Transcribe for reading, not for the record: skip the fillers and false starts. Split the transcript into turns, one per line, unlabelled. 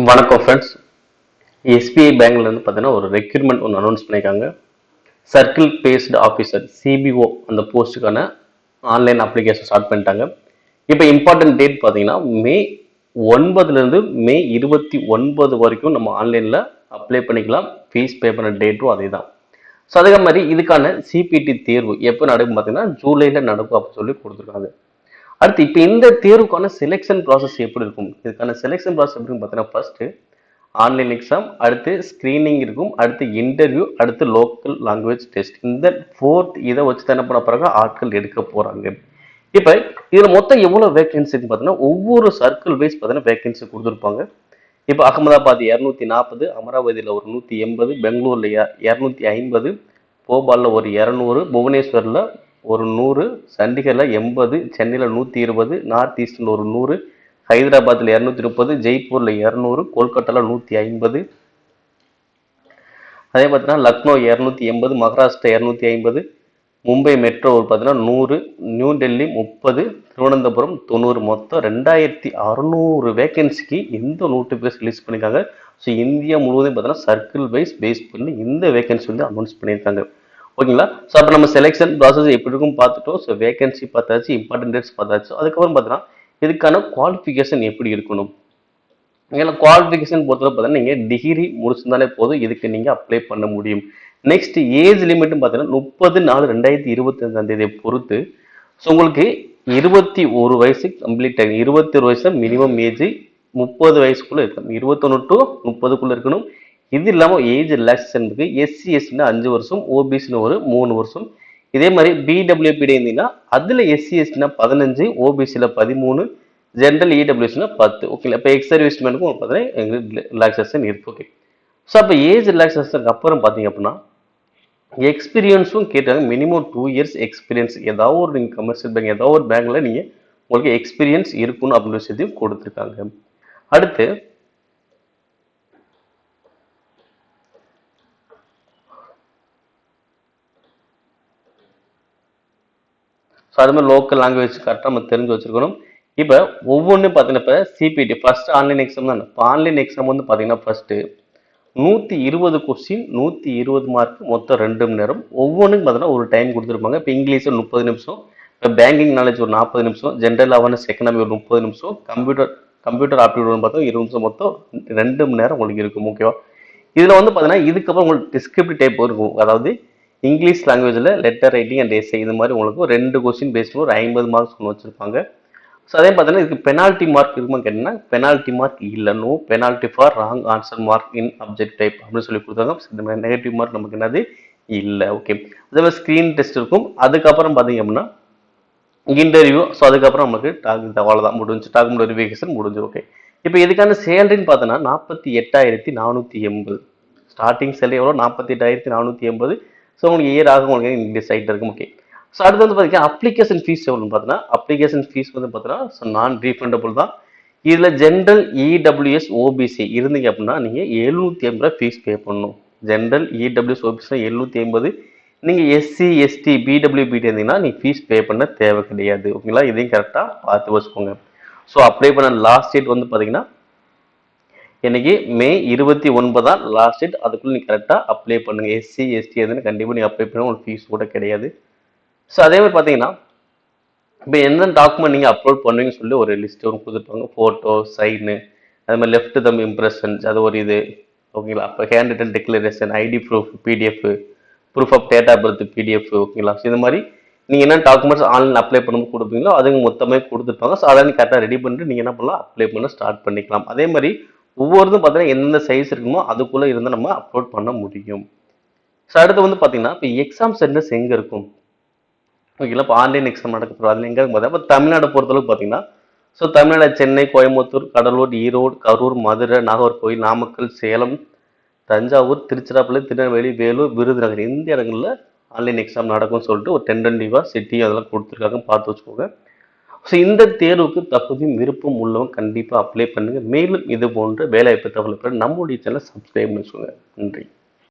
வணக்கம் friends. SBI பேங்க்லேருந்து பார்த்தீங்கன்னா ஒரு ரெக்ரூட்மெண்ட் ஒன்று அனௌன்ஸ் பண்ணியிருக்காங்க. சர்க்கிள் பேஸ்டு ஆஃபீஸர் சிபிஓ அந்த போஸ்ட்டுக்கான ஆன்லைன் அப்ளிகேஷன் ஸ்டார்ட் பண்ணிட்டாங்க. இப்போ இம்பார்ட்டன்ட் டேட் பார்த்தீங்கன்னா மே 9லேருந்து மே 29 வரைக்கும் நம்ம ஆன்லைனில் அப்ளை பண்ணிக்கலாம். ஃபீஸ் பே பண்ண டேட்டும் அதே தான். ஸோ அதே மாதிரி இதுக்கான சிபிடி தேர்வு எப்போ நடக்கும் பார்த்தீங்கன்னா ஜூலையில் நடக்கும் அப்படின்னு சொல்லி கொடுத்துருக்காங்க. அடுத்து இப்போ இந்த தேர்வுக்கான செலெக்ஷன் ப்ராசஸ் எப்படி இருக்கும்? இதுக்கான செலெக்ஷன் ப்ராசஸ் எப்படின்னு பார்த்தீங்கன்னா ஃபர்ஸ்ட் ஆன்லைன் எக்ஸாம், அடுத்து ஸ்க்ரீனிங் இருக்கும், அடுத்து இன்டர்வியூ, அடுத்து லோக்கல் லாங்குவேஜ் டெஸ்ட். இந்த இதை வச்சு தான் என்ன பண்ண போறாங்க, ஆட்கள் எடுக்க போறாங்க. இப்போ இதுல மொத்தம் எவ்வளவு வேகன்சி இருக்குன்னு பார்த்தீங்கன்னா ஒவ்வொரு சர்க்கிள் வைஸ் பார்த்தீங்கன்னா வேகன்சி கொடுத்துருப்பாங்க. இப்போ அகமதாபாத் 240, அமராவதியில் ஒரு 180, பெங்களூர்ல 250, போபாலில் ஒரு 200, புவனேஸ்வரில் ஒரு 100, சண்டிகரில் 80, சென்னையில் 120, நார்த் ஈஸ்டில் ஒரு 100, ஹைதராபாத்தில் 230, ஜெய்ப்பூரில் 200, கொல்கட்டாவில் 150, அதே பார்த்தீங்கன்னா லக்னோ 280, மகாராஷ்டிரா 250, மும்பை மெட்ரோ ஒரு பார்த்தீங்கன்னா 100, நியூ டெல்லி 30, திருவனந்தபுரம் 90, மொத்தம் 2600 வேகன்சிக்கு இந்த நோட்டிஃபிகேஷன் ரிலீஸ் பண்ணியிருக்காங்க. ஸோ இந்தியா முழுவதும் பார்த்தீங்கன்னா சர்க்கிள் வைஸ் பேஸ் பண்ணி இந்த வேகன்சி வந்து அனௌன்ஸ் பண்ணியிருக்காங்க. ஓகேங்களா? ஸோ அப்போ நம்ம செலெக்ஷன் ப்ராசஸ் எப்படி இருக்கும் பார்த்துட்டோம். ஸோ வேகன்சி பார்த்தாச்சு, இம்பார்ட்டன்ட் டேட்ஸ் பார்த்தாச்சு. அதுக்கப்புறம் பார்த்தீங்கன்னா இதுக்கான குவாலிஃபிகேஷன் எப்படி இருக்கணும்? ஏன்னா குவாலிஃபிகேஷன் பொறுத்தவரை பார்த்தீங்கன்னா நீங்கள் டிகிரி முடிச்சிருந்தாலே போதும், இதுக்கு நீங்கள் அப்ளை பண்ண முடியும். நெக்ஸ்ட் ஏஜ் லிமிட்னு பார்த்தீங்கன்னா 30/4/2025 பொறுத்து. ஸோ உங்களுக்கு 21 வயசு கம்ப்ளீட் ஆகும். 21 வயசு மினிமம் ஏஜ், 30 வயசுக்குள்ள இருக்கணும், 21 to 30க்குள்ள இருக்கணும். இது இல்லாமல் ஏஜ் ரிலாக்ஸேஷனுக்கு எஸ்சி எஸ்டினா 5 வருஷம், ஓபிசின்னு ஒரு 3 வருஷம். இதே மாதிரி பிடபிள்யூபிடி இருந்தீங்கன்னா அதில் எஸ்சி எஸ்டினா 15, ஓபிசியில் 13, ஜென்ரல் இடபிள்யூஸ்னா 10. ஓகே, இப்போ எக்ஸ் சர்வீஸ்மேனுக்கும் பார்த்தீங்கன்னா எங்களுக்கு ரிலாக்ஸேஷன் இருக்கு. ஓகே, ஸோ அப்போ ஏஜ் ரிலாக்ஸேஷனுக்கு அப்புறம் பார்த்தீங்க அப்படின்னா எக்ஸ்பீரியன்ஸும் கேட்டாங்க. மினிமம் 2 இயர்ஸ் எக்ஸ்பீரியன்ஸ் ஏதாவது ஒரு நீங்கள் கமர்ஷியல் பேங்க் ஏதாவது ஒரு பேங்க்ல நீங்கள் உங்களுக்கு எக்ஸ்பீரியன்ஸ் இருக்கணும் அப்படின்னு விஷயத்தையும் கொடுத்துருக்காங்க. அடுத்து ஸோ அது மாதிரி லோக்கல் லாங்குவேஜ் கரெக்டாக நம்ம தெரிஞ்சு வச்சிருக்கணும். இப்போ ஒவ்வொன்றும் பார்த்தீங்கன்னா இப்போ சிபிடி ஃபர்ஸ்ட் ஆன்லைன் எக்ஸாம் தான். இப்போ ஆன்லைன் எக்ஸாம் வந்து பார்த்தீங்கன்னா ஃபர்ஸ்ட் 120 கொஸ்டின், 120 மார்க், மொத்தம் 2 மணி நேரம். ஒவ்வொன்றுக்கும் பார்த்தீங்கன்னா ஒரு டைம் கொடுத்துருப்பாங்க. இப்போ இங்கிலீஷ் 30 நிமிஷம், இப்போ பேங்கிங் நாலேஜ் ஒரு 40 நிமிஷம், ஜென்ரல் அவேர்னஸ் எக்கனாமி ஒரு 30 நிமிஷம், கம்ப்யூட்டர் ஆப்டிடியூட் பார்த்தா 20 நிமிஷம், மொத்தம் 2 மணி நேரம் உங்களுக்கு இருக்கும். ஓகேவா? இதில் வந்து பார்த்தீங்கன்னா இதுக்கப்புறம் உங்களுக்கு டிஸ்கிரிப்டிவ் டைப் இருக்கும். அதாவது இங்கிலீஷ் லாங்குவேஜில் லெட்டர் ரைட்டிங் அண்ட் எஸ்ஏ இது மாதிரி உங்களுக்கு 2 கொஸ்டின் பேஸ்டு ஒரு 50 மார்க்ஸ் ஒன்று வச்சிருப்பாங்க. ஸோ அதே பார்த்தீங்கன்னா இதுக்கு பெனால்ட்டி மார்க் இருக்குமா கேட்டீங்கன்னா பெனால்ட்டி மார்க் இல்லை. No penalty for wrong answer mark in object type அப்படின்னு சொல்லி கொடுத்தாங்க. நெகட்டிவ் மார்க் நமக்கு என்னது இல்லை. ஓகே, அதே மாதிரி ஸ்க்ரீன் டெஸ்ட் இருக்கும். அதுக்கப்புறம் பார்த்தீங்க அப்படின்னா இன்டர்வியூ. ஸோ அதுக்கப்புறம் நமக்கு அவ்வளோதான் முடிஞ்சு, டாக்குமெண்ட் வெரிஃபிகேஷன் முடிஞ்சு. ஓகே, இப்போ இதுக்கான சேலரின்னு பார்த்தோன்னா 48,480. ஸ்டார்டிங் சேலரி எவ்வளோ? 48,480. ஸோ உங்களுக்கு இயர் ஆகும் உங்களுக்கு இங்கிலீஷ் சைட் இருக்கும். ஓகே, ஸோ அடுத்து வந்து பார்த்தீங்கன்னா அப்ளிகேஷன் ஃபீஸ் எவ்வளோன்னு பார்த்தீங்கன்னா அப்ளிகேஷன் ஃபீஸ் வந்து பார்த்தீங்கன்னா ஸோ நான் ரீஃபண்டபுள் தான். இதில் ஜென்ரல் இடபிள்யூஎஸ் ஓபிசி இருந்தீங்க அப்படின்னா நீங்கள் 750 ஃபீஸ் பே பண்ணணும். General EWS OBC 750. நீங்கள் எஸ்சி எஸ்டி பிடபிள்யூபிடி இருந்தீங்கன்னா நீங்கள் ஃபீஸ் பே பண்ண தேவை கிடையாது. ஓகேங்களா? இதையும் கரெக்டாக பார்த்து வச்சுக்கோங்க. ஸோ அப்ளை பண்ண லாஸ்ட் டேட் வந்து பார்த்தீங்கன்னா இன்னைக்கு மே 29 லாஸ்ட் டேட். அதுக்குள்ள நீங்கள் கரெக்டாக அப்ளை பண்ணுங்க. எஸ்சி எஸ்டி எதுன்னு கண்டிப்பாக நீங்கள் அப்ளை பண்ண உங்களுக்கு ஃபீஸ் கூட கிடையாது. ஸோ அதே மாதிரி பார்த்தீங்கன்னா இப்போ எந்த டாக்குமெண்ட் நீங்கள் அப்லோட் பண்ணுவீங்கன்னு சொல்லி ஒரு லிஸ்ட் ஒன்று கொடுத்துருப்பாங்க. ஃபோட்டோ, சைனு, அது மாதிரி லெஃப்ட் தம் இம்ப்ரெஷன்ஸ், அது ஒரு இது. ஓகேங்களா? அப்போ hand written declaration, ID proof PDF, proof of date of birth PDF. ஓகேங்களா? ஸோ இந்த மாதிரி நீங்கள் என்ன டாக்குமெண்ட்ஸ் ஆன்லைன் அப்ளை பண்ணும்போது கொடுப்பீங்களோ அதுங்க மொத்தமே கொடுத்துருப்பாங்க. ஸோ அதை நீங்கள் கரெக்டாக ரெடி பண்ணிட்டு நீங்கள் என்ன பண்ணலாம், அப்ளை பண்ண ஸ்டார்ட் பண்ணிக்கலாம். அதே மாதிரி ஒவ்வொருத்தும் பார்த்தீங்கன்னா எந்தெந்த சைஸ் இருக்குமோ அதுக்குள்ளே இருந்து நம்ம அப்லோட் பண்ண முடியும். ஸோ அடுத்து வந்து பார்த்தீங்கன்னா இப்போ எக்ஸாம் சென்டர்ஸ் எங்கே இருக்கும்? ஓகேங்களா? இப்போ ஆன்லைன் எக்ஸாம் நடக்க போகிறோம். அதில் எங்கே பார்த்தா இப்போ தமிழ்நாடு பொறுத்தளவுக்கு பார்த்தீங்கன்னா ஸோ தமிழ்நாடு சென்னை, கோயம்புத்தூர், கடலூர், ஈரோடு, கரூர், மதுரை, நாகர்கோவில், நாமக்கல், சேலம், தஞ்சாவூர், திருச்சிராப்பள்ளி, திருநெல்வேலி, வேலூர், விருதுநகர் இந்த இடங்களில் ஆன்லைன் எக்ஸாம் நடக்கும்னு சொல்லிட்டு ஒரு டெண்டன்டிவாக சிட்டி அதெல்லாம் கொடுத்துருக்காங்க, பார்த்து வச்சுக்கோங்க. ஸோ இந்த தேர்வுக்கு தகுதியும் விருப்பம் உள்ளவங்க கண்டிப்பாக அப்ளை பண்ணுங்கள். மேலும் இது போன்ற வேலைவாய்ப்பு தகவல் நம்முடைய சேனலை சப்ஸ்கிரைப் பண்ணிக்கோங்க. நன்றி.